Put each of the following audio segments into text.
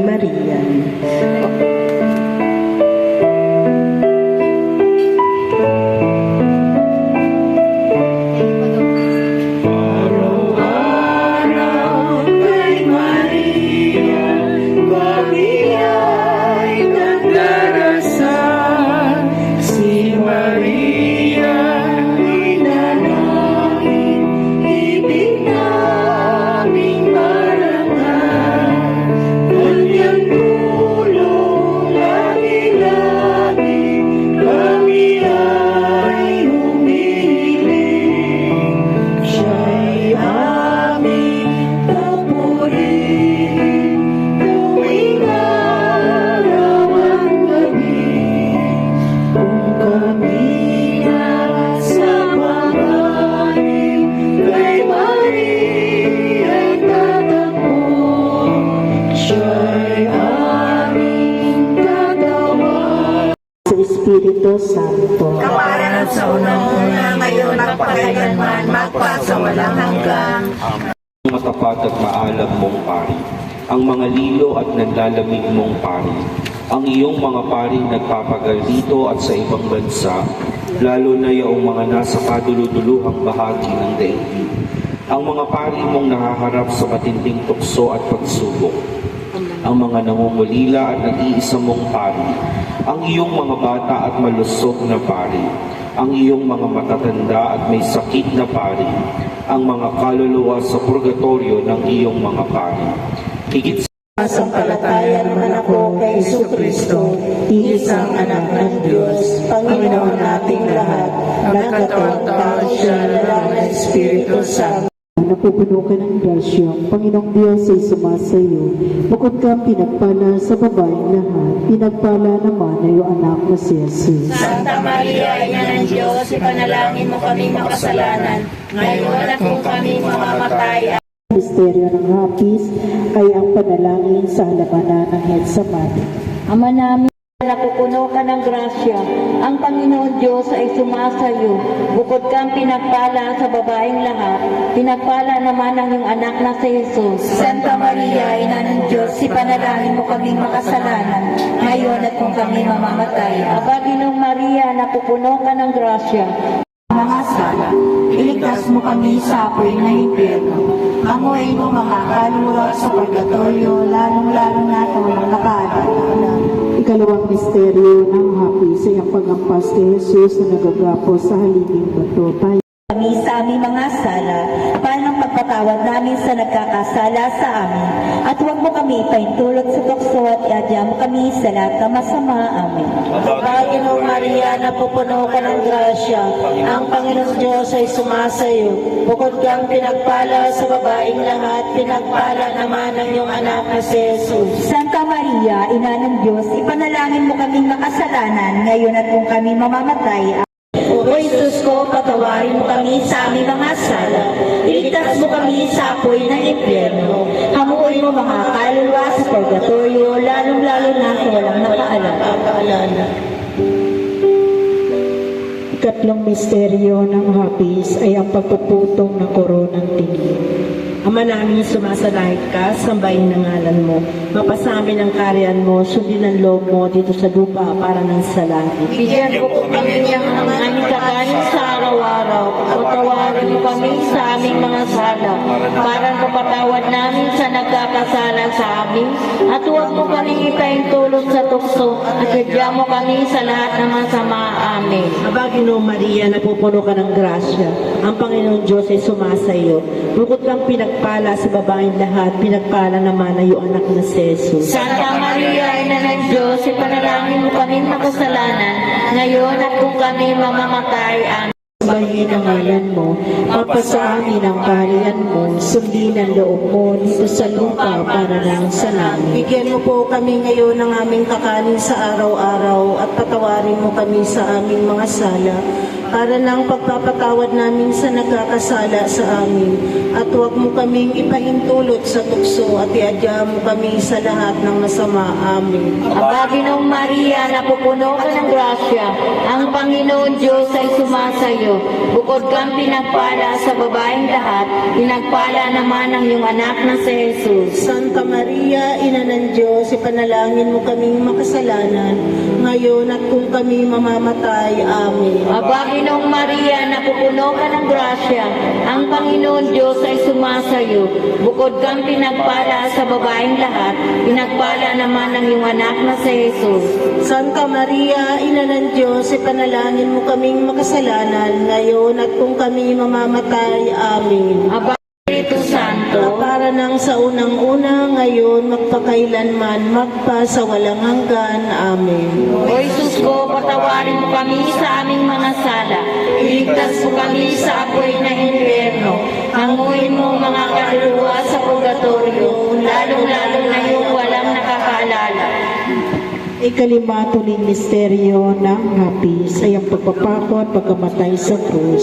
Maria. Espiritu Santo. Kaparan sa unang-una, ngayon at pagkailanman, magpasawalang hanggan. Matapat at maalam mong pari, ang mga lilo at nanlalamig mong pari, ang iyong mga paring nagpapagal dito at sa ibang bansa, lalo na yung mga nasa kaduluduluhang bahagi ng daigdig. Ang mga pari mong nahaharap sa matinding tukso at pagsubok, ang mga nangungulila at nag-iisa mong pari, ang iyong mga bata at malusog na pari, ang iyong mga matatanda at may sakit na pari, ang mga kaluluwa sa purgatorio ng iyong mga pari. Higit sa Sampalataya naman ako kay Jesucristo, isang anak ng Diyos, Panginoon nating lahat, nagkatawang tao siya ng Espiritu Santo. Napupuno ka ng grasya, ang Panginoong Diyos ay sumasayo. Bukod kang pinagpala sa babaeng lahat, pinagpala naman ay iyong anak na si Jesus. Santa Maria, Ina ng Diyos, ipanalangin mo kaming makasalanan, ngayon at kung kami mamamatay. Ang misteryo ng hapis ay ang panalangin sa halabanan ng Getsemani. Ama namin, napupuno ka ng grasya, ang Panginoon Diyos ay sumasayo. Bukod kang pinagpala sa babaeng lahat, pinagpala naman ang iyong anak na si Jesus. Santa Maria, Ina ng Diyos, ipanalangin mo kaming makasalanan, ngayon at kung kami mamamatay. Aba, Ginong Maria, napupuno ka ng grasya, Mga sala, iligtas mo kami sa apoy na impyerno. Manguhin mo mga kaluluwa sa purgatorio, lalong-lalo na sa walang nakaalala. Ikalawang misteryo ng hapis ay ang paghampas kay Jesus na nagagapo sa haliging bato. Tayo kami sa aming mga sala, para ng pagpatawad namin sa nagkakasala sa amin. At huwag mo kami paintulot sa tukso at iadya mo kami sa lahat ng masama. Amen. Panginoong Maria, napupuno ka ng grasya, ang Panginoong Diyos ay sumasayo. Bukod kang pinagpala sa babaeng lahat, pinagpala naman ang iyong anak na si Jesus. Santa Maria, Ina ng Diyos, ipanalangin mo kaming makasalanan, ngayon at kung kami mamamatay. O Jesus ko, patawarin mo kami sa aming mga sala. Iligtas mo kami sa apoy ng impyerno. Hamuin mo mga kaluluwa sa purgatorio, lalong-lalo na sa walang nakaalala. Ikatlong misteryo ng hapis ay ang pagpuputong ng koronang tingin. Ama namin, sumasalangit ka, sambahin ang ngalan mo. Mapasamin ang kariyan mo, sundin ang loob mo dito sa lupa para ng sa langit. Bigyan mo po kami ng Aming kakanin sa araw-araw, patawarin mo kami sa aming mga sala, para mapatawad namin sa nagkakasala sa amin, at huwag mo kami ipaintulot sa tukso, at bigyan mo kami sa lahat ng masama. Amen. Aba, Ginoo Maria, napupuno ka ng grasya. Ang Panginoon Diyos ay sumasayo. Bukod kang pinagpala sa babaeng lahat, pinagpala naman ay iyong anak na si Jesus. Santa Maria, Ina ng Diyos, ipanalangin mo kami makasalanan, ngayon at kung kami mamamatay. Amen. Sambahin ang ngalan mo, mapasa amin ang kaharian mo, sundin ang loob mo dito sa lupa para ng sa langit. Bigyan mo po kami ngayon ng aming kakanin sa araw-araw at patawarin mo kami sa aming mga sala para ng pagpapatawad namin sa nagkakasala sa amin. At huwag mo kaming ipahintulot sa tukso at iadya mo kami sa lahat ng masama. Amen. Aba, Ginoong Maria, napupuno ka ng grasya. Ang Panginoon Diyos ay sumasayo. Bukod kang pinagpala sa babaeng lahat, pinagpala naman ang iyong anak na si Jesus. Santa Maria, Ina ng Diyos, ipanalangin mo kaming makasalanan, ngayon at kung kami mamamatay. Amen. Aba, Ginoong Maria, napupuno ka ng grasya. Ang Panginoon Diyos ay sumasayo. Bukod kang pinagpala sa babaeng lahat, pinagpala naman ang iyong anak na si Jesus. Santa Maria, Ina ng Diyos, ipanalangin mo kaming makasalanan, ngayon at kung kami mamamatay. Amen. Aba, Espiritu Santo, Para nang sa unang-una, ngayon, magpakailanman, magpa sa walang hanggan. Amen. O Jesus ko, patawarin mo kami sa aming mga sala. Iligtas mo kami sa apoy na impyerno. Hanguin mo mga kaluluwa sa purgatorio, lalong-lalo na yung walang nakakaalala. Ikalima, tuling misteryo ng hapis ay ang pagpapako at pagkamatay sa krus.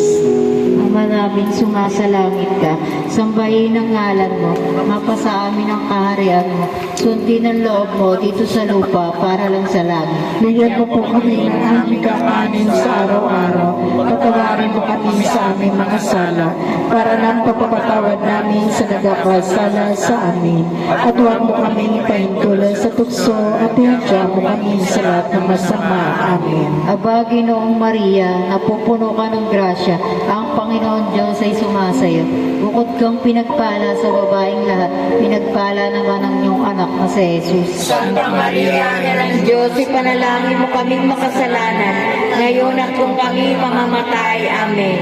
Ama namin, sumasalangit ka, sambahin ang ngalan mo, mapasa amin ang kaharian mo, sundin ang loob mo dito sa lupa para lang sa langit. Bigyan mo po kami ng aming kakanin sa araw-araw. Patawarin mo kami sa aming mga sala, para ng pagpapatawad namin sa nagkakasala sa amin. At huwag mo kami ipahintulot sa tukso at iadya mo kami sa lahat ng masama. Amen. Aba, Ginoong Maria, napupuno ka ng grasya, ang Panginoon Diyos ay sumasayo. Bukod kang pinagpala sa babaeng lahat, pinagpala naman ang iyong anak na si Jesus. Santa Maria, Ina ng Diyos, ipanalangin mo kaming makasalanan, ngayon at kung kami mamamatay. Amen.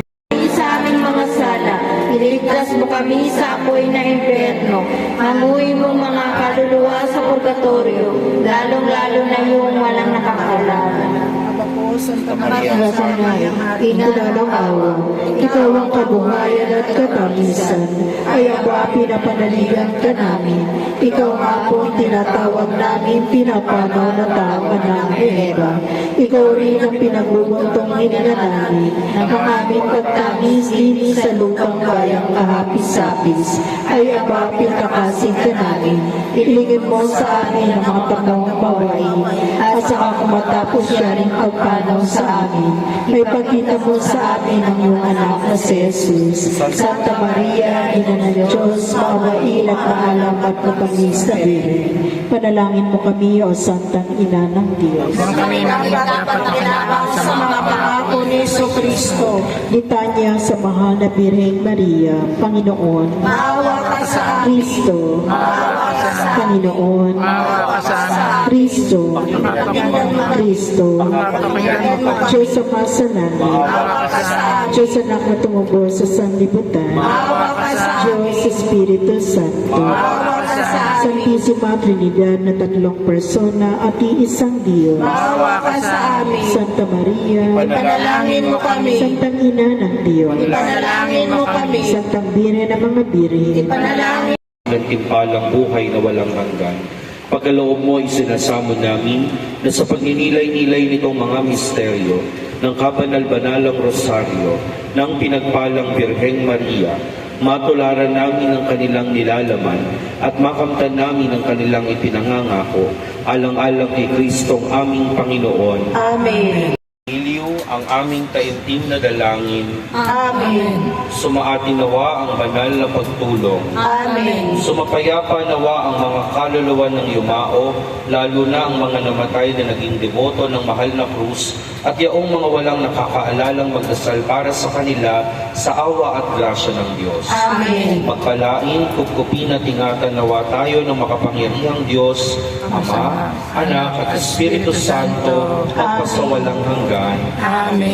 Sa aming mga sala, iligtas mo kami sa apoy na impyerno. Hanguin mo mga kaluluwa sa purgatorio, lalong-lalo na yung walang nakakaalala. Santa Ina ng awa, ikaw ang kabuhayan at katamisan, ay aba pinapanaligan ka namin. Ikaw nga po ang tinatawag namin, pinapanaw na tama ng Eva. Ikaw rin ang pinagbubuntong hininga namin, ng aming pagtamis din sa lupang bayang kahapis-sapis, ay aba pinakasing ka namin. Ilingin mo sa amin ang mga tamang bawain, at saka kumatapos siya rin pagpanaw sa amin, may pagkita mo sa amin ang iyong anak na si Jesus. Santa Maria, Ina ng Diyos, maawain at maalam at matamis na Birhen. Panalangin mo kami, O Santang Ina ng Diyos. Kami nang dapat kinabang sa mga pangako ni Kristo. Litanya sa mahal na Birheng Maria, Panginoon, Maawa ka sa amin. Kristo, Panginoon, Kristo, Kristo, Diyos sa masalanan, Diyos anak na tumubo sa sanlibutan, Diyos Espiritu Santo, Santisima Trinidad na tatlong persona at iisang Diyos, Maawa ka sa amin. Santa Maria, Panalangin mo kami. Santang Ina ng Diyos, Panalangin mo kami. Santang Birhen ng mga Birhen, Panalangin ng timpalang buhay na walang hanggan. Pagkaloob mo ay sinasamo namin na sa pagninilay-nilay nitong mga misteryo ng kabanal-banalang rosaryo ng pinagpalang Birheng Maria, matularan namin ang kanilang nilalaman at makamtan namin ang kanilang ipinangangako alang-alang kay Kristong aming Panginoon. Amen. Iliw ang aming taimtim na dalangin, Amen. sumaatin nawa ang banal na pagtulong. Amen. Sumapayapa nawa ang mga kaluluwa ng yumao, lalo na ang mga namatay na naging deboto ng mahal na krus, at yaong mga walang nakakaalalang magdasal para sa kanila sa awa at grasya ng Diyos. Amen. Pagpalain, kupkupin at ingatan nawa tayo ng makapangyarihang Diyos, Ama, Anak at Espiritu Santo, magpasawalang hanggan. Amen.